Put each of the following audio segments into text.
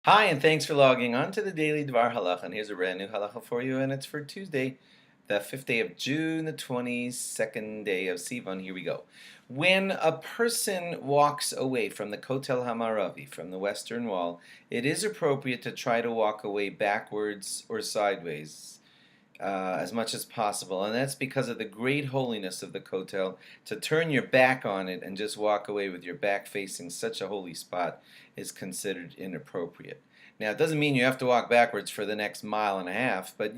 Hi, and thanks for logging on to the Daily DVAR Halacha. And here's a brand new halacha for you, and it's for Tuesday, the 5th day of June, the 22nd day of Sivan. Here we go. When a person walks away from the Kotel Hamaravi, from the Western Wall, it is appropriate to try to walk away backwards or sideways as much as possible, and that's because of the great holiness of the Kotel. To turn your back on it and just walk away with your back facing such a holy spot is considered inappropriate. Now, it doesn't mean you have to walk backwards for the next mile and a half, but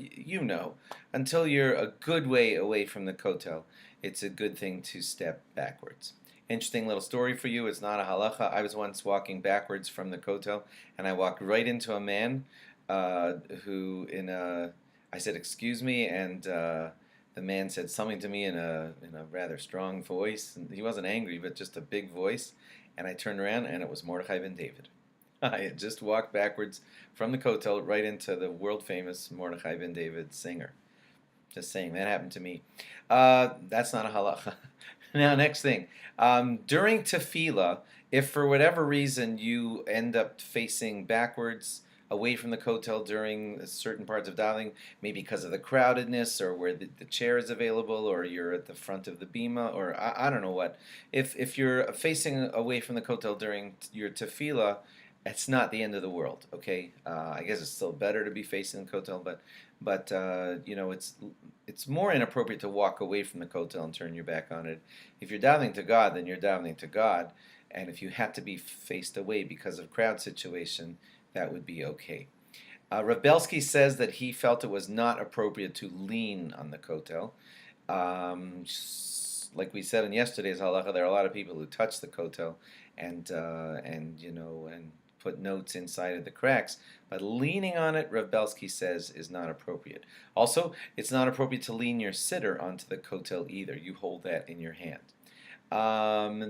until you're a good way away from the Kotel, it's a good thing to step backwards. Interesting little story for you. It's not a halacha. I was once walking backwards from the Kotel, and I walked right into a man who, I said, "Excuse me," and the man said something to me in a rather strong voice. And he wasn't angry, but just a big voice. And I turned around, and it was Mordechai ben David. I had just walked backwards from the Kotel right into the world famous Mordechai ben David singer. Just saying, that happened to me. That's not a halacha. Now, next thing. During tefillah, if for whatever reason you end up facing backwards away from the Kotel during certain parts of davening, maybe because of the crowdedness or where the chair is available, or you're at the front of the bima, or I don't know what. If you're facing away from the Kotel during your tefillah, it's not the end of the world, okay? I guess it's still better to be facing the Kotel, but it's more inappropriate to walk away from the Kotel and turn your back on it. If you're davening to God, then you're davening to God, and if you have to be faced away because of crowd situation, that would be okay. Rav Belsky says that he felt it was not appropriate to lean on the Kotel. Like we said in yesterday's halacha, there are a lot of people who touch the Kotel and put notes inside of the cracks, but leaning on it, Rav Belsky says, is not appropriate. Also, it's not appropriate to lean your sitter onto the Kotel either. You hold that in your hand.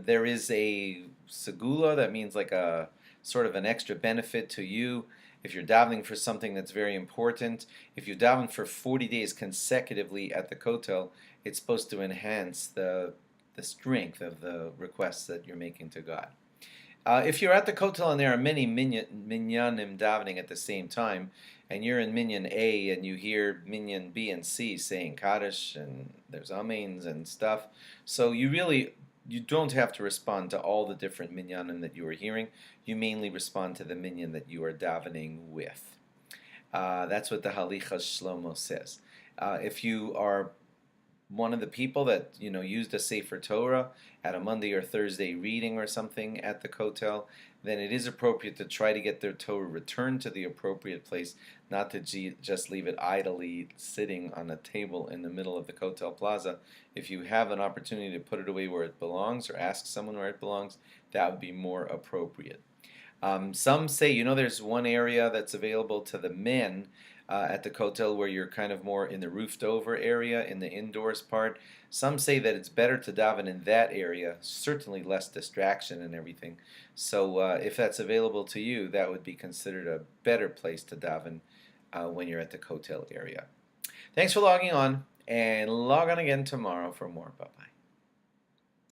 There is a segula, that means like a sort of an extra benefit to you if you're davening for something that's very important. If you daven for 40 days consecutively at the Kotel, it's supposed to enhance the strength of the requests that you're making to God. If you're at the Kotel and there are many minyanim davening at the same time, and you're in minyan A and you hear minyan B and C saying Kaddish and there's amens and stuff, so you don't have to respond to all the different minyanim that you are hearing. You mainly respond to the minyan that you are davening with. That's what the Halichas Shlomo says. If you are one of the people that used a Sefer Torah at a Monday or Thursday reading or something at the Kotel, then it is appropriate to try to get their Torah returned to the appropriate place, not to just leave it idly sitting on a table in the middle of the Kotel Plaza. If you have an opportunity to put it away where it belongs or ask someone where it belongs, that would be more appropriate. Some say, there's one area that's available to the men at the Kotel where you're kind of more in the roofed over area, in the indoors part. Some say that it's better to daven in that area, certainly less distraction and everything. So if that's available to you, that would be considered a better place to daven when you're at the Kotel area. Thanks for logging on, and log on again tomorrow for more. Bye-bye.